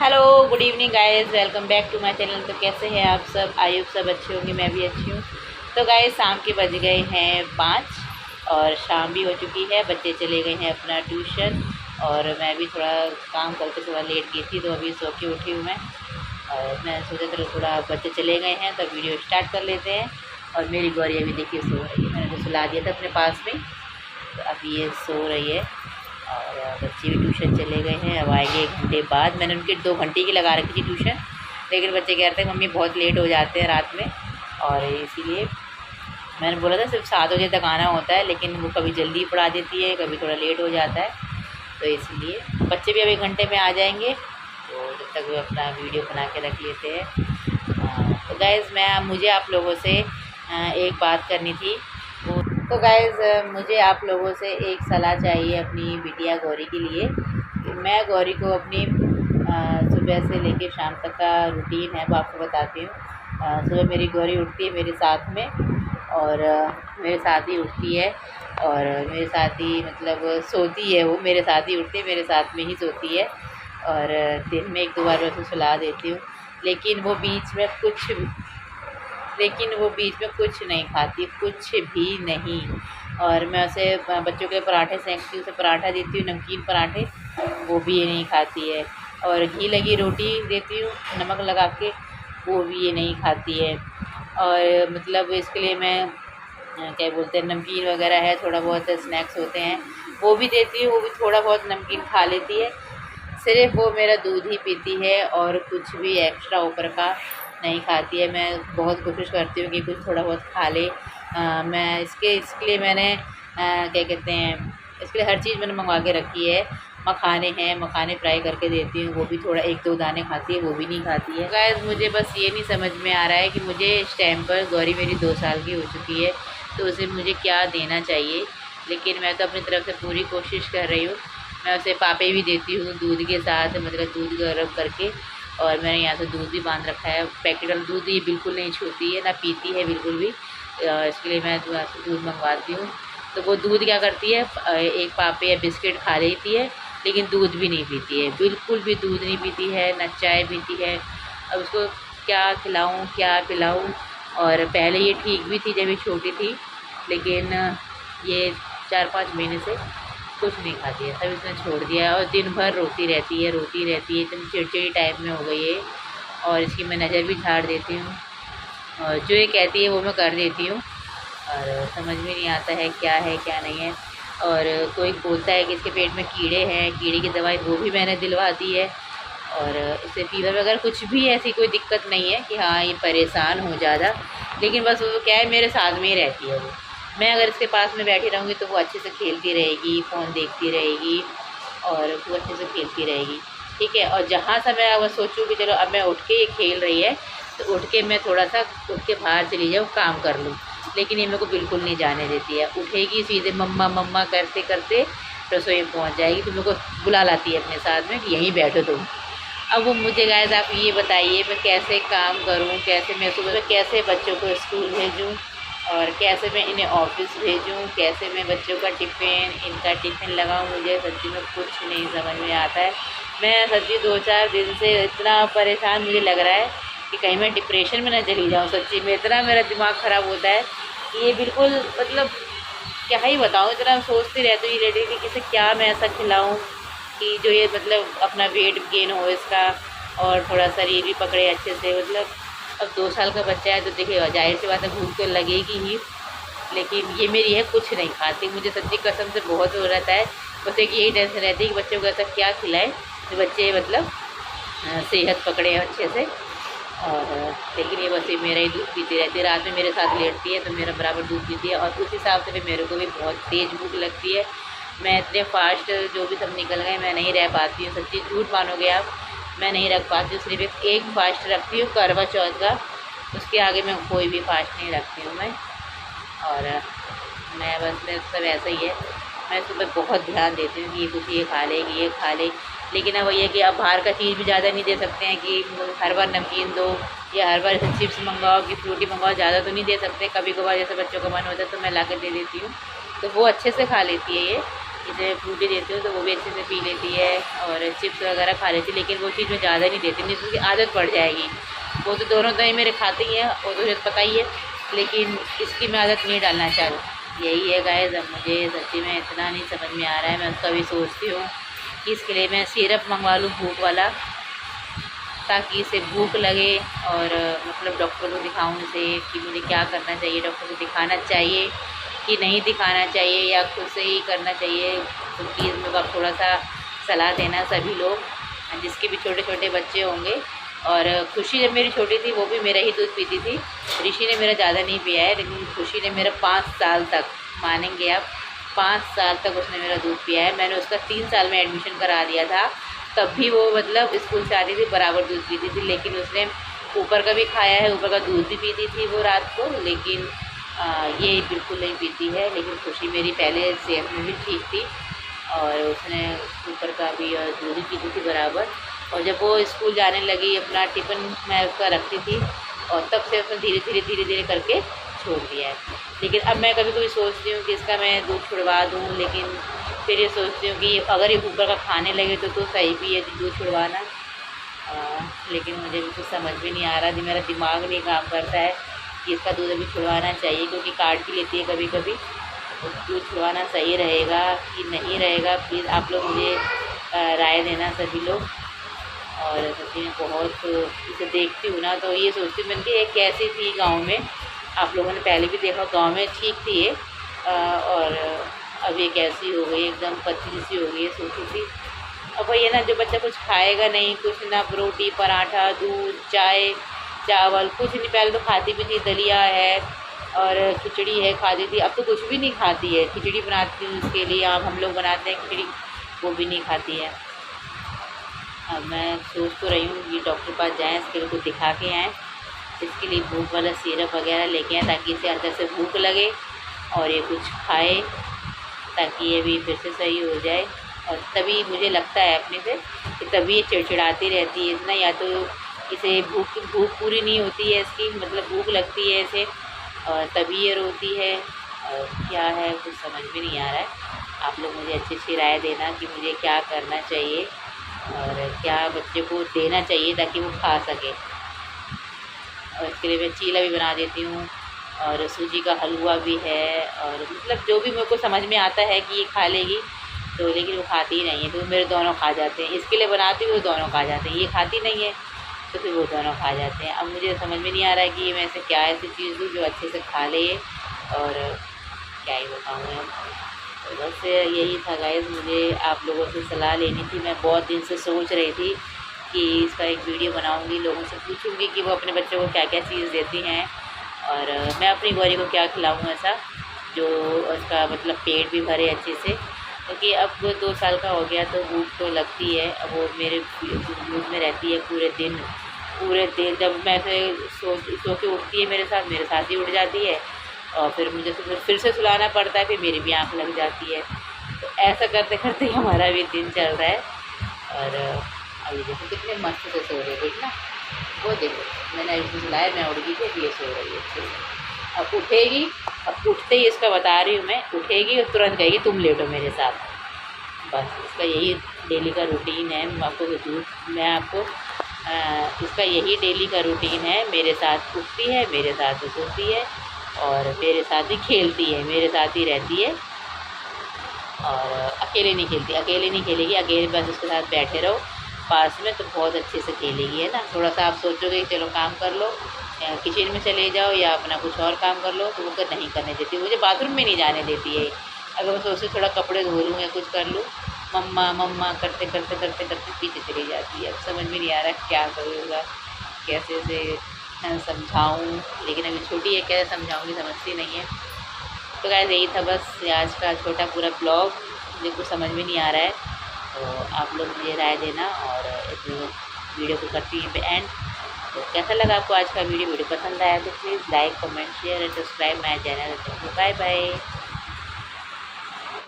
Hello good evening guys, welcome back to my channel. तो कैसे हैं आप सब? आई होप सब अच्छे होंगे, मैं भी अच्छी हूँ। तो गाइस शाम के बज गए हैं 5 और शाम भी हो चुकी है। बच्चे चले गए हैं अपना ट्यूशन और मैं भी थोड़ा काम करके थोड़ा लेट गई थी, तो अभी सो के उठी हूँ मैं। और मैं सोचा चलो थोड़ा बच्चे चले गए हैं तो वीडियो स्टार्ट कर लेते हैं। और मेरी गौरी अभी देखिए सो रही है, मैंने तो सुला दिया था अपने पास में, तो अभी ये सो रही है। और बच्चे भी ट्यूशन चले गए हैं, अब आएंगे 1 घंटे बाद। मैंने उनकी 2 घंटे की लगा रखी थी ट्यूशन, लेकिन बच्चे कह रहे थे मम्मी बहुत लेट हो जाते हैं रात में, और इसीलिए मैंने बोला था सिर्फ 7 बजे तक आना होता है, लेकिन वो कभी जल्दी पढ़ा देती है, कभी थोड़ा लेट हो जाता है, तो इसलिए बच्चे भी अब 1 घंटे में आ जाएंगे। तो जब तक वो अपना वीडियो बना के रख लेते हैं। तो गाइज़ मुझे आप लोगों से एक बात करनी थी। तो गाइज़ मुझे आप लोगों से एक सलाह चाहिए अपनी बिटिया गौरी के लिए। मैं गौरी को अपनी सुबह से लेकर शाम तक का रूटीन है वो आपको बताती हूँ। सुबह मेरी गौरी उठती है मेरे साथ में, और मेरे साथ ही उठती है, और मेरे साथ ही मतलब सोती है। वो मेरे साथ ही उठती है, मेरे साथ में ही सोती है, और दिन में 1-2 बार मैं उसे सुला देती हूँ। लेकिन वो बीच में कुछ नहीं खाती, कुछ भी नहीं। और मैं उसे बच्चों के पराठे सेंकती हूँ, उसे पराठा देती हूँ, नमकीन पराठे, वो भी ये नहीं खाती है। और घी लगी रोटी देती हूँ नमक लगा के, वो भी ये नहीं खाती है। और मतलब इसके लिए मैं क्या बोलते हैं, नमकीन वगैरह है, थोड़ा बहुत स्नैक्स होते हैं, वो भी देती हूँ, वो भी थोड़ा बहुत नमकीन खा लेती है। सिर्फ वो मेरा दूध ही पीती है और कुछ भी एक्स्ट्रा ऊपर का नहीं खाती है। मैं बहुत कोशिश करती हूँ कि कुछ थोड़ा बहुत खा ले। मैं इसके लिए मैंने क्या कहते हैं, इसके लिए हर चीज़ मैंने मंगवा के रखी है। मखाने हैं, मखाने फ्राई करके देती हूँ, वो भी थोड़ा 1-2 दाने खाती है, वो भी नहीं खाती है। गाइस मुझे बस ये नहीं समझ में आ रहा है कि मुझे इस टाइम पर, गौरी मेरी 2 साल की हो चुकी है, तो उसे मुझे क्या देना चाहिए। लेकिन मैं तो अपनी तरफ से पूरी कोशिश कर रही हूँ। मैं उसे पापे भी देती हूँ दूध के साथ, मतलब दूध गर्म करके, और मैंने यहाँ से दूध भी बांध रखा है। पैकेट वाला दूध ये बिल्कुल नहीं छूती है, ना पीती है बिल्कुल भी। इसके लिए मैं दूध मंगवाती हूँ। तो वो दूध क्या करती है, एक पापे या बिस्किट खा लेती है, लेकिन दूध भी नहीं पीती है, बिल्कुल भी दूध नहीं पीती है, ना चाय पीती है। अब उसको क्या खिलाऊँ, क्या पिलाऊँ। और पहले ये ठीक भी थी जब ये छोटी थी, लेकिन ये 4-5 महीने से कुछ नहीं खाती है, सब इसने छोड़ दिया है। और दिन भर रोती रहती है, एकदम चिड़चिड़ी टाइप में हो गई है। और इसकी मैं नज़र भी झाड़ देती हूँ, और जो ये कहती है वो मैं कर देती हूँ, और समझ में नहीं आता है क्या नहीं है। और कोई बोलता है कि इसके पेट में कीड़े हैं, कीड़े की दवाई वो भी मैंने दिलवा दी है। और इसे फीवर वगैरह कुछ भी ऐसी कोई दिक्कत नहीं है कि हाँ ये परेशान हो ज़्यादा, लेकिन बस वो क्या है, मेरे साथ में ही रहती है वो। मैं अगर इसके पास में बैठी रहूँगी तो वो अच्छे से खेलती रहेगी, फ़ोन देखती रहेगी, और वो अच्छे से खेलती रहेगी, ठीक है। और जहाँ से मैं अब सोचूँ कि चलो अब मैं उठ के ये खेल रही है, तो उठ के मैं थोड़ा सा उठ के बाहर चली जाऊँ, काम कर लूँ, लेकिन ये मेरे को बिल्कुल नहीं जाने देती है। उठेगी सीधे मम्मा मम्मा करते करते रसोई में पहुँच जाएगी, तो मेरे को बुला लाती है अपने साथ में कि यहीं बैठो तुम। अब वो मुझे गाइस आप ये बताइए मैं कैसे काम करूँ, कैसे मैं सुबह कैसे बच्चों को स्कूल भेजूँ, और कैसे मैं इन्हें ऑफिस भेजूँ, कैसे मैं बच्चों का इनका टिफ़िन लगाऊँ। मुझे सच्ची में कुछ नहीं समझ में आता है। मैं सच्ची 2-4 दिन से इतना परेशान मुझे लग रहा है कि कहीं मैं डिप्रेशन में ना चली जाऊँ। सच्ची में इतना मेरा दिमाग ख़राब होता है कि ये बिल्कुल मतलब क्या ही बताऊँ, इतना सोचती रहती हूँ ये कि किसे क्या मैं ऐसा खिलाऊँ कि जो ये मतलब अपना वेट गेन हो इसका, और थोड़ा शरीर भी पकड़े अच्छे से। मतलब अब 2 साल का बच्चा है तो देखिए जाहिर सी बात है भूख तो लगेगी ही, लेकिन ये मेरी है कुछ नहीं खाती। मुझे सच्ची कसम से बहुत हो रहता है, बस एक यही टेंशन रहती है कि बच्चों को ऐसा क्या खिलाएं जो बच्चे मतलब सेहत पकड़े अच्छे से। और लेकिन ये बस ये मेरा ही दूध पीती रहती है, रात में मेरे साथ लेटती है तो मेरा बराबर दूध पीती है, और उस हिसाब से भी मेरे को भी बहुत तेज़ भूख लगती है। मैं इतने फास्ट जो भी सब निकल गए मैं नहीं रह पाती हूँ, सच्ची झूठ मानोगे आप, मैं नहीं रख पाती हूँ। सिर्फ एक फास्ट रखती हूँ करवा चौथ का, उसके आगे मैं कोई भी फास्ट नहीं रखती हूँ मैं। और मैं बस मैं सब ऐसा ही है। मैं सुबह बहुत ध्यान देती हूँ कि ये कुछ ये खा ले, ये खा ले, लेकिन अब ये कि अब बाहर का चीज़ भी ज़्यादा नहीं दे सकते हैं कि हर बार नमकीन दो या हर बार ऐसे चिप्स मंगाओ कि फ्रूटी मंगाओ, ज़्यादा तो नहीं दे सकते। कभी कभार जैसे बच्चों का मन होता है तो मैं ला कर दे देती हूँ, तो वो अच्छे से खा लेती है ये। इसे फ्रूटी देती हूँ तो वो भी अच्छे से पी लेती है और चिप्स वगैरह खा लेती है, लेकिन वो चीज़ मैं ज़्यादा नहीं देती, नहीं तो उसकी आदत पड़ जाएगी। वो तो दोनों दही मेरे खाते ही हैं, वो तो मुझे पता ही है, लेकिन इसकी मैं आदत नहीं डालना चाहती। यही है गाइस, अब मुझे सच्ची में इतना नहीं समझ में आ रहा है। मैं उसका भी सोचती हूँ कि इसके लिए मैं सिरप मंगवा लूँ भूख वाला, ताकि इसे भूख लगे। और मतलब डॉक्टर को दिखाऊं इसे कि मुझे क्या करना चाहिए, डॉक्टर को दिखाना चाहिए कि नहीं दिखाना चाहिए या खुद से ही करना चाहिए। तो प्लीज़ मेरे को आप थोड़ा सा सलाह देना सभी लोग, जिसके भी छोटे छोटे बच्चे होंगे। और खुशी जब मेरी छोटी थी वो भी मेरा ही दूध पीती थी। ऋषि ने मेरा ज़्यादा नहीं पिया है, लेकिन खुशी ने मेरा 5 साल तक, मानेंगे आप, 5 साल तक उसने मेरा दूध पिया है। मैंने उसका 3 साल में एडमिशन करा दिया था, तब भी वो मतलब स्कूल से आती थी बराबर दूध पीती थी। लेकिन उसने ऊपर का भी खाया है, ऊपर का दूध भी पीती थी वो रात को, लेकिन ये बिल्कुल नहीं पीती है। लेकिन खुशी मेरी पहले सेहत में भी ठीक थी और उसने ऊपर का भी और दूध भी पीती थी बराबर। और जब वो स्कूल जाने लगी, अपना टिफ़िन मैं उसका रखती थी और तब से उसने धीरे धीरे करके छोड़ दिया है। लेकिन अब मैं कभी कभी सोचती हूँ कि इसका मैं दूध छुड़वा दूँ, लेकिन फिर ये सोचती हूँ कि अगर ये ऊपर का खाने लगे तो सही भी है दूध छुड़वाना। लेकिन मुझे भी कुछ समझ में नहीं आ रहा, मेरा दिमाग नहीं काम करता है कि इसका दूध अभी छुड़वाना चाहिए, क्योंकि काट भी लेती है कभी कभी। तो दूध छुड़वाना सही रहेगा कि नहीं रहेगा, प्लीज़ आप लोग मुझे राय देना सभी लोग। और सच्ची में बहुत इसे देखती हूँ ना तो ये सोचती हूँ मैं कि ये कैसी थी गाँव में। आप लोगों ने पहले भी देखा, गाँव में ठीक थी ये, और अब ये कैसी हो गई, एकदम पतली सी हो गई है, सूखी सी। अब वही है ना, जो बच्चा कुछ खाएगा नहीं, कुछ ना रोटी पराठा दूध चाय चावल कुछ नहीं, पहले तो खाती भी थी, दलिया है और खिचड़ी है खाती थी, अब तो कुछ भी नहीं खाती है। खिचड़ी बनाती हूँ उसके लिए, आप हम लोग बनाते हैं खिचड़ी, वो भी नहीं खाती है। अब मैं सोच तो रही हूँ कि डॉक्टर के पास जाएँ, इसके लिए कुछ दिखा के आएँ, इसके लिए भूख वाला सिरप वगैरह लेके आएँ, ताकि इसे अंदर से भूख लगे और ये कुछ खाए, ताकि ये भी फिर से सही हो जाए। और तभी मुझे लगता है अपने से कि तभी ये चिड़चिड़ाती रहती है इतना, या तो इसे भूख भूख पूरी नहीं होती है इसकी, मतलब भूख लगती है इसे और तभी ये रोती है। और क्या है कुछ समझ में नहीं आ रहा है। आप लोग मुझे अच्छी अच्छी राय देना कि मुझे क्या करना चाहिए और क्या बच्चे को देना चाहिए ताकि वो खा सके। और इसके लिए मैं चीला भी बना देती हूँ और सूजी का हलवा भी है, और मतलब जो भी मेरे को समझ में आता है कि ये खा लेगी तो, लेकिन वो खाती ही नहीं है, तो मेरे दोनों खा जाते हैं। इसके लिए बनाती हूँ वो दोनों खा जाते हैं, ये खाती नहीं है तो फिर वो दोनों खा जाते हैं। अब मुझे समझ में नहीं आ रहा है कि मैं ऐसे क्या ऐसी चीज़ दूँ जो अच्छे से खा ले, और क्या ही बताऊँ मैं। तो बस यही था गाइस, मुझे आप लोगों से सलाह लेनी थी। मैं बहुत दिन से सोच रही थी कि इसका एक वीडियो बनाऊंगी, लोगों से पूछूंगी कि वो अपने बच्चों को क्या क्या चीज़ देती हैं और मैं अपनी गौरी को क्या खिलाऊँ ऐसा जो उसका मतलब पेट भी भरे अच्छे से, क्योंकि अब वो 2 साल का हो गया तो भूख तो लगती है। अब वो मेरे दूध में रहती है पूरे दिन। जब मैं सो के उठती है मेरे साथ ही उठ जाती है और फिर मुझे फिर से सुलाना पड़ता है, फिर मेरी भी आँख लग जाती है। तो ऐसा करते करते हमारा भी दिन चल रहा है। और अभी देखो कितने मस्त से सो रहे देख ना, वो देखो मैंने अभी सुलाया, मैं उड़ गई थी, अभी ये सो रही है अच्छे से। अब उठेगी, अब उठते ही इसका बता रही हूँ मैं, उठेगी और तुरंत कहेगी तुम लेटो मेरे साथ। बस इसका यही डेली का रूटीन है। मैं आपको इसका यही डेली का रूटीन है। मेरे साथ उठती है, मेरे साथ सोती है और मेरे साथ ही खेलती है, मेरे साथ ही रहती है। और अकेले नहीं खेलती, अकेले नहीं खेलेगी, अकेले बस उसके साथ बैठे रहो पास में तो बहुत अच्छे से खेलेगी, है ना। थोड़ा सा आप सोचोगे चलो काम कर लो, किचन में चले जाओ या अपना कुछ और काम कर लो, तो वो नहीं करने देती, मुझे बाथरूम में नहीं जाने देती है। अगर मैं सोचती थोड़ा कपड़े धो लूँ या कुछ कर लूँ, मम्मा मम्मा करते करते करते करते पीछे चली जाती है। अब समझ में नहीं आ रहा क्या करूँगा, कैसे से समझाऊँ, लेकिन अभी छोटी है, कैसे समझाऊँगी समझती नहीं है। तो गाइस यही था बस आज का छोटा पूरा ब्लॉग, मुझे कुछ समझ में नहीं आ रहा है, तो आप लोग मुझे राय देना। और इस वीडियो को करती हूँ पे एंड। तो कैसा लगा आपको आज का वीडियो पसंद आया तो please like comment share and subscribe my channel. Bye bye.